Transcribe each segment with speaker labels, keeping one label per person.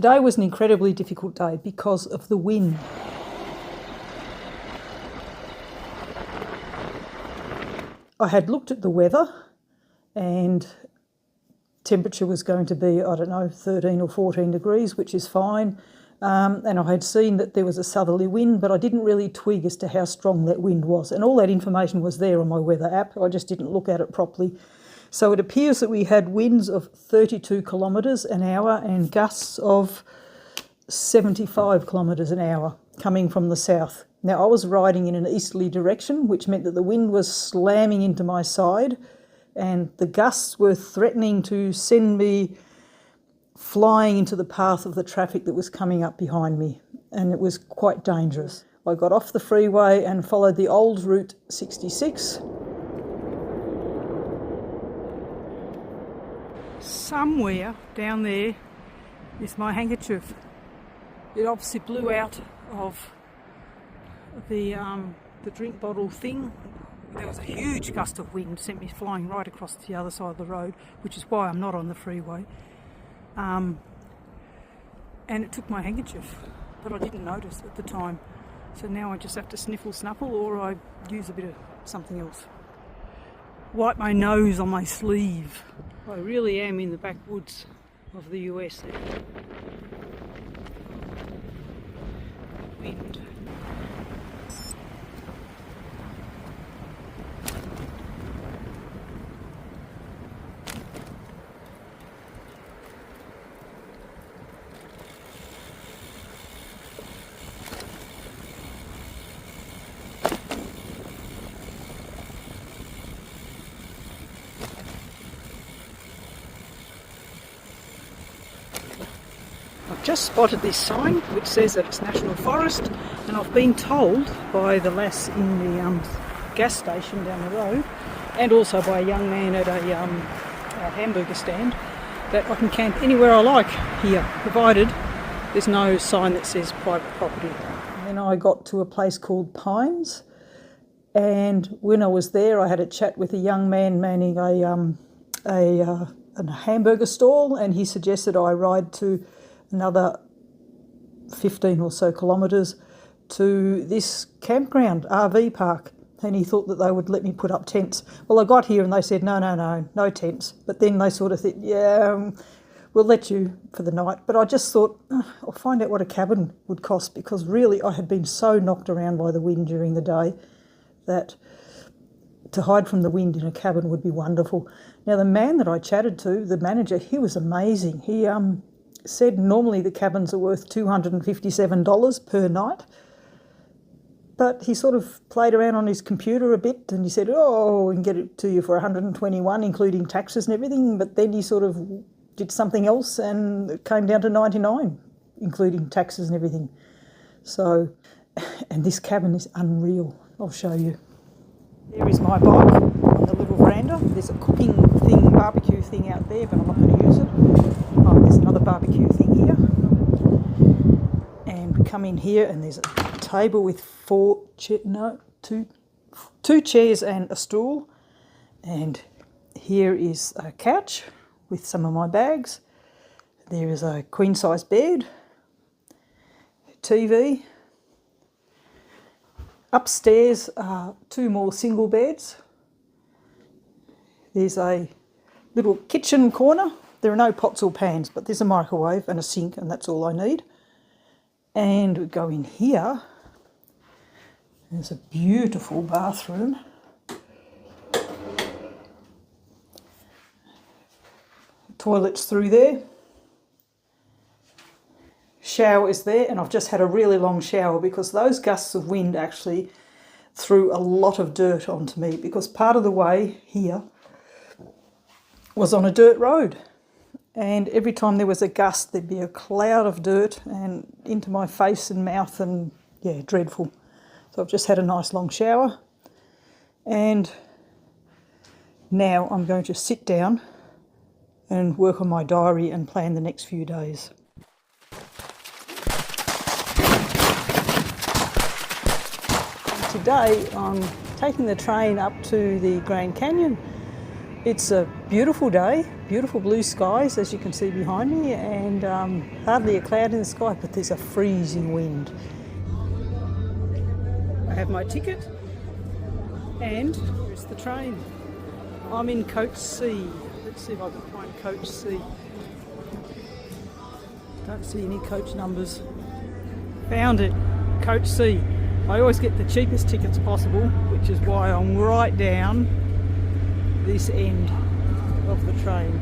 Speaker 1: Today was an incredibly difficult day because of the wind. I had looked at the weather and temperature was going to be, 13 or 14 degrees, which is fine. And I had seen that there was a southerly wind, but I didn't really twig as to how strong that wind was. And all that information was there on my weather app. I just didn't look at it properly. So it appears that we had winds of 32 kilometres an hour and gusts of 75 kilometres an hour coming from the south. Now, I was riding in an easterly direction, which meant that the wind was slamming into my side and the gusts were threatening to send me flying into the path of the traffic that was coming up behind me, and it was quite dangerous. I got off the freeway and followed the old Route 66. Somewhere down there is my handkerchief. It obviously blew out of the drink bottle thing. There was a huge gust of wind, sent me flying right across to the other side of the road, which is why I'm not on the freeway. And it took my handkerchief, but I didn't notice at the time. So now I just have to sniffle snuffle, or I use a bit of something else. Wipe my nose on my sleeve. I really am in the backwoods of the US there. Wind. I've just spotted this sign which says that it's National Forest, and I've been told by the lass in the gas station down the road, and also by a young man at a hamburger stand, that I can camp anywhere I like here, provided there's no sign that says private property. And then I got to a place called Pines, and when I was there I had a chat with a young man manning a hamburger stall, and he suggested I ride to another 15 or so kilometres to this campground, RV park, and he thought that they would let me put up tents. Well, I got here and they said, no tents. But then they sort of said, we'll let you for the night. But I just thought, I'll find out what a cabin would cost, because really I had been so knocked around by the wind during the day that to hide from the wind in a cabin would be wonderful. Now, the man that I chatted to, the manager, he was amazing. He said normally the cabins are worth $257 per night, but he sort of played around on his computer a bit and he said, we can get it to you for $121 including taxes and everything, but then he sort of did something else and it came down to $99 including taxes and everything. So, and this cabin is unreal. I'll show you. There is my bike on the little veranda. There's a cooking thing, barbecue thing out there, but I'm not going to use it. Oh, there's another barbecue thing here. And we come in here and there's a table with two chairs and a stool. And here is a couch with some of my bags. There is a queen size bed, TV. Upstairs are two more single beds. There's a little kitchen corner. There are no pots or pans, but there's a microwave and a sink, and that's all I need. And we go in here. There's a beautiful bathroom. Toilet's through there. Shower is there, and I've just had a really long shower because those gusts of wind actually threw a lot of dirt onto me, because part of the way here was on a dirt road, and every time there was a gust there'd be a cloud of dirt and into my face and mouth, and yeah, dreadful. So I've just had a nice long shower, and now I'm going to sit down and work on my diary and plan the next few days. Today I'm taking the train up to the Grand Canyon. It's a Beautiful day, beautiful blue skies as you can see behind me, and hardly a cloud in the sky, but there's a freezing wind. I have my ticket and here's the train. I'm in coach C. Let's see if I can find coach C. Don't see any coach numbers. Found it, coach C. I always get the cheapest tickets possible, which is why I'm right down this end of the train.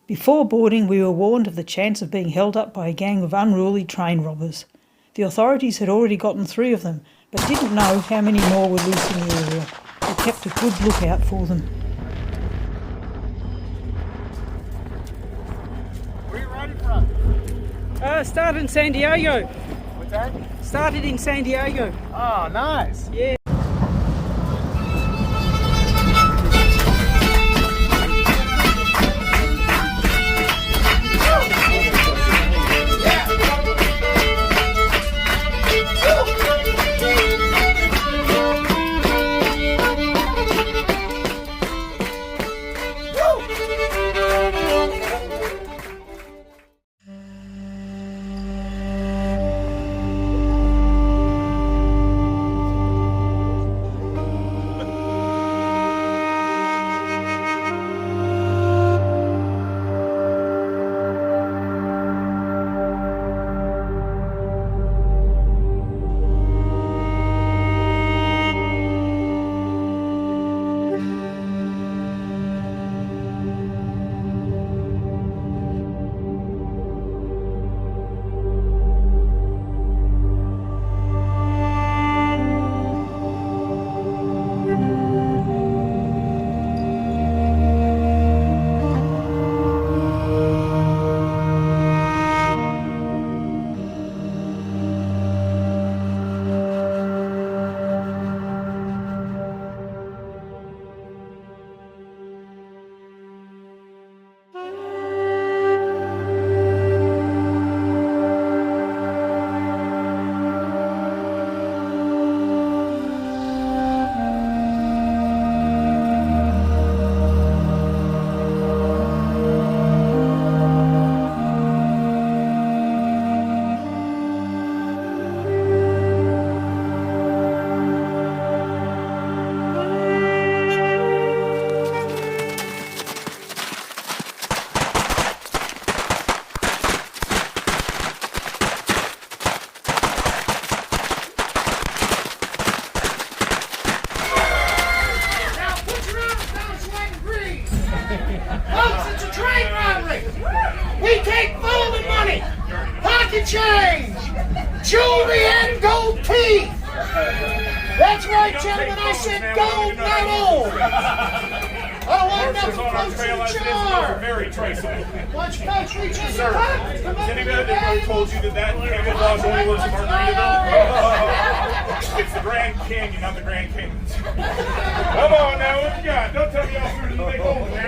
Speaker 1: Before boarding, we were warned of the chance of being held up by a gang of unruly train robbers. The authorities had already gotten 3 of them, but didn't know how many more were loose in the area. We kept a good lookout for them.
Speaker 2: Where are you riding from?
Speaker 1: Started in San Diego.
Speaker 2: What's that?
Speaker 1: Started in San Diego.
Speaker 2: Oh, nice.
Speaker 1: Yeah.
Speaker 2: We take all the money, pocket change, jewelry and gold teeth. That's right, gentlemen, I said gold, not old. I want nothing close to the jar.
Speaker 3: Very traceable.
Speaker 2: Once folks reach in the
Speaker 3: Sir,
Speaker 2: cup,
Speaker 3: has anybody ever told you that camouflage only works in Margaritaville? It's the Grand Canyon, not the Grand Canyons. Come on now, what you got? Don't tell me y'all threw the big hole in there.